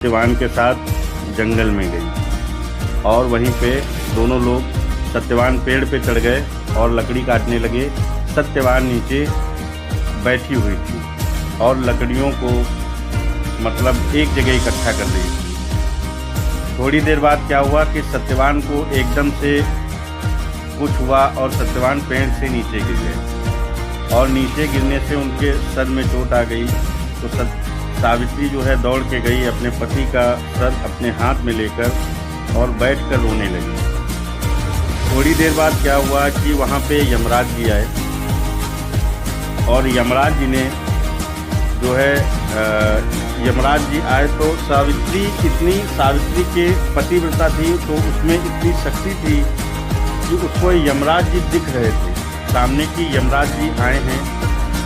सत्यवान के साथ जंगल में गई और वहीं पे दोनों लोग सत्यवान पेड़ पे चढ़ गए और लकड़ी काटने लगे। सत्यवान नीचे बैठी हुई थी और लकड़ियों को मतलब एक जगह इकट्ठा कर रही थी। थोड़ी देर बाद क्या हुआ कि सत्यवान को एकदम से कुछ हुआ और सत्यवान पेड़ से नीचे गिर गए और नीचे गिरने से उनके सर में चोट आ गई। तो सावित्री जो है दौड़ के गई, अपने पति का सर अपने हाथ में लेकर और बैठकर रोने लगी। थोड़ी देर बाद क्या हुआ कि वहाँ पे यमराज जी आए और यमराज जी ने जो है यमराज जी आए तो सावित्री के पतिव्रता थी तो उसमें इतनी शक्ति थी कि उसको यमराज जी दिख रहे थे सामने कि यमराज जी आए हैं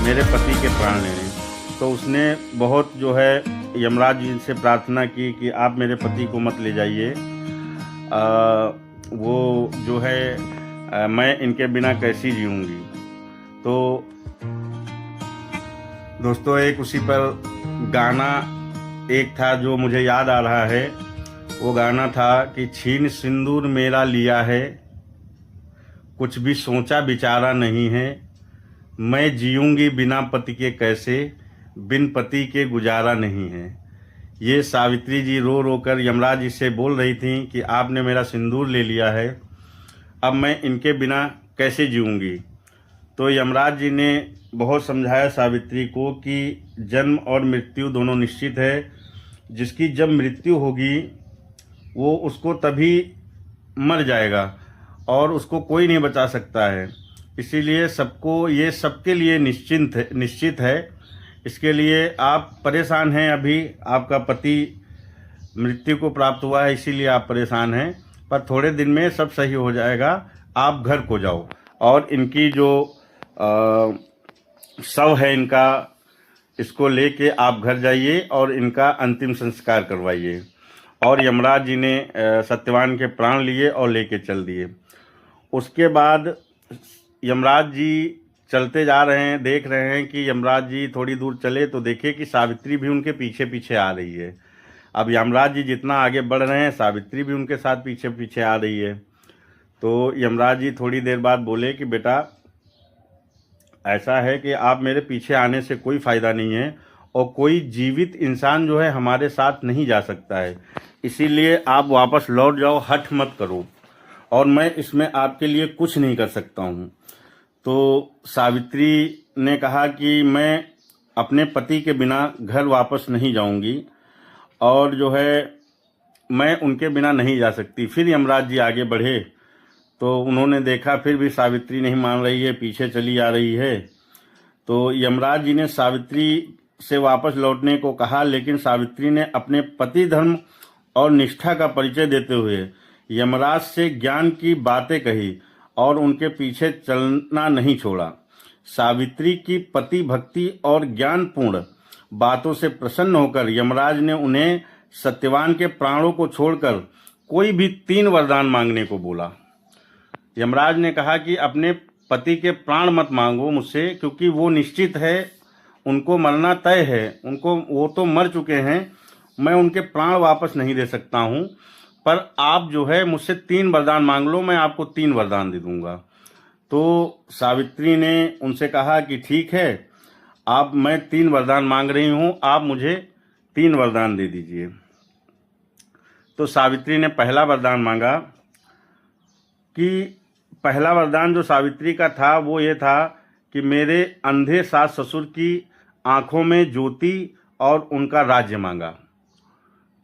मेरे पति के प्राण लेने। तो उसने बहुत जो है यमराज जी से प्रार्थना की कि आप मेरे पति को मत ले जाइए, वो जो है मैं इनके बिना कैसी जीऊँगी। तो दोस्तों एक उसी पर गाना एक था जो मुझे याद आ रहा है। वो गाना था कि छीन सिंदूर मेरा लिया है, कुछ भी सोचा विचारा नहीं है, मैं जीऊँगी बिना पति के कैसे, बिन पति के गुजारा नहीं है। ये सावित्री जी रो रो कर यमराज जी से बोल रही थी कि आपने मेरा सिंदूर ले लिया है, अब मैं इनके बिना कैसे जीऊँगी। तो यमराज जी ने बहुत समझाया सावित्री को कि जन्म और मृत्यु दोनों निश्चित है, जिसकी जब मृत्यु होगी वो उसको तभी मर जाएगा और उसको कोई नहीं बचा सकता है। इसीलिए सबको ये सबके लिए निश्चित है। इसके लिए आप परेशान हैं, अभी आपका पति मृत्यु को प्राप्त हुआ है इसीलिए आप परेशान हैं, पर थोड़े दिन में सब सही हो जाएगा। आप घर को जाओ और इनकी जो शव है इनका, इसको लेके आप घर जाइए और इनका अंतिम संस्कार करवाइए। और यमराज जी ने सत्यवान के प्राण लिए और लेके चल दिए। उसके बाद यमराज जी चलते जा रहे हैं, देख रहे हैं कि यमराज जी थोड़ी दूर चले तो देखे कि सावित्री भी उनके पीछे पीछे आ रही है। अब यमराज जी जितना आगे बढ़ रहे हैं सावित्री भी उनके साथ पीछे पीछे आ रही है। तो यमराज जी थोड़ी देर बाद बोले कि बेटा ऐसा है कि आप मेरे पीछे आने से कोई फ़ायदा नहीं है और कोई जीवित इंसान जो है हमारे साथ नहीं जा सकता है, इसीलिए आप वापस लौट जाओ, हठ मत करो और मैं इसमें आपके लिए कुछ नहीं कर सकता हूँ। तो सावित्री ने कहा कि मैं अपने पति के बिना घर वापस नहीं जाऊंगी और जो है मैं उनके बिना नहीं जा सकती। फिर यमराज जी आगे बढ़े तो उन्होंने देखा फिर भी सावित्री नहीं मान रही है, पीछे चली आ रही है। तो यमराज जी ने सावित्री से वापस लौटने को कहा, लेकिन सावित्री ने अपने पति धर्म और निष्ठा का परिचय देते हुए यमराज से ज्ञान की बातें कही और उनके पीछे चलना नहीं छोड़ा। सावित्री की पति भक्ति और ज्ञानपूर्ण बातों से प्रसन्न होकर यमराज ने उन्हें सत्यवान के प्राणों को छोड़कर कोई भी 3 वरदान मांगने को बोला। यमराज ने कहा कि अपने पति के प्राण मत मांगो मुझसे, क्योंकि वो निश्चित है, उनको मरना तय है, वो तो मर चुके हैं, मैं उनके प्राण वापस नहीं दे सकता हूँ, पर आप जो है मुझसे 3 वरदान मांग लो, मैं आपको 3 वरदान दे दूंगा। तो सावित्री ने उनसे कहा कि ठीक है, मैं 3 वरदान मांग रही हूँ, आप मुझे 3 वरदान दे दीजिए। तो सावित्री ने पहला वरदान मांगा कि पहला वरदान जो सावित्री का था वो ये था कि मेरे अंधे सास ससुर की आंखों में ज्योति और उनका राज्य मांगा।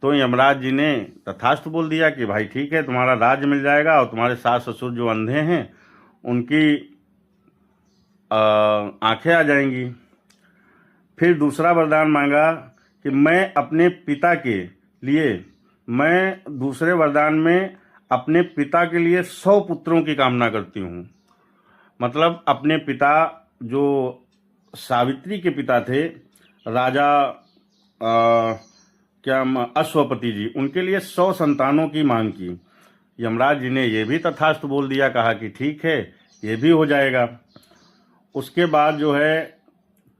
तो यमराज जी ने तथास्तु बोल दिया कि भाई ठीक है, तुम्हारा राज्य मिल जाएगा और तुम्हारे सास ससुर जो अंधे हैं उनकी आंखें आ जाएंगी। फिर दूसरा वरदान मांगा कि मैं अपने पिता के लिए, मैं दूसरे वरदान में अपने पिता के लिए 100 पुत्रों की कामना करती हूँ। मतलब अपने पिता जो सावित्री के पिता थे, राजा अश्वपति जी, उनके लिए 100 संतानों की मांग की। यमराज जी ने ये भी तथास्तु बोल दिया, कहा कि ठीक है, ये भी हो जाएगा। उसके बाद जो है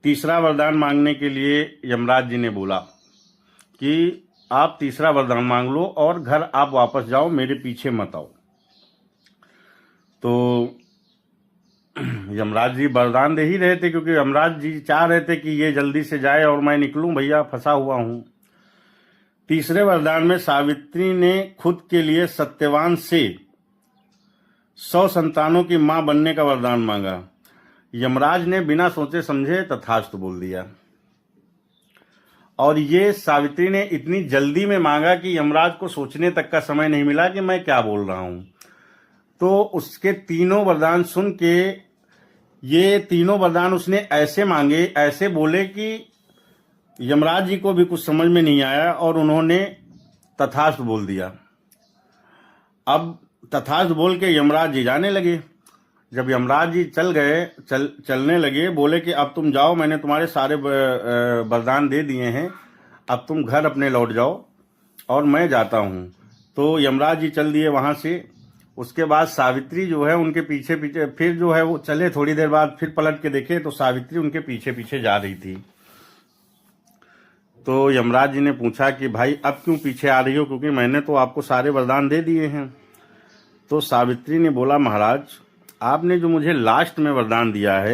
तीसरा वरदान मांगने के लिए यमराज जी ने बोला कि आप तीसरा वरदान मांग लो और घर आप वापस जाओ, मेरे पीछे मत आओ। तो यमराज जी वरदान दे ही रहे थे, क्योंकि यमराज जी चाह रहे थे कि ये जल्दी से जाए और मैं निकलूं, भैया फंसा हुआ हूं। तीसरे वरदान में सावित्री ने खुद के लिए सत्यवान से 100 संतानों की मां बनने का वरदान मांगा। यमराज ने बिना सोचे समझे तथास्तु बोल दिया। और ये सावित्री ने इतनी जल्दी में मांगा कि यमराज को सोचने तक का समय नहीं मिला कि मैं क्या बोल रहा हूं। तो उसके तीनों वरदान सुन के, ये तीनों वरदान उसने ऐसे मांगे, ऐसे बोले कि यमराज जी को भी कुछ समझ में नहीं आया और उन्होंने तथास्तु बोल दिया। अब तथास्तु बोल के यमराज जी जाने लगे। जब यमराज जी चलने लगे, बोले कि अब तुम जाओ, मैंने तुम्हारे सारे वरदान दे दिए हैं, अब तुम घर अपने लौट जाओ और मैं जाता हूं। तो यमराज जी चल दिए वहां से। उसके बाद सावित्री जो है उनके पीछे पीछे, फिर जो है वो चले, थोड़ी देर बाद फिर पलट के देखे तो सावित्री उनके पीछे पीछे जा रही थी। तो यमराज जी ने पूछा कि भाई अब क्यों पीछे आ रही हो, क्योंकि मैंने तो आपको सारे वरदान दे दिए हैं। तो सावित्री ने बोला, महाराज आपने जो मुझे लास्ट में वरदान दिया है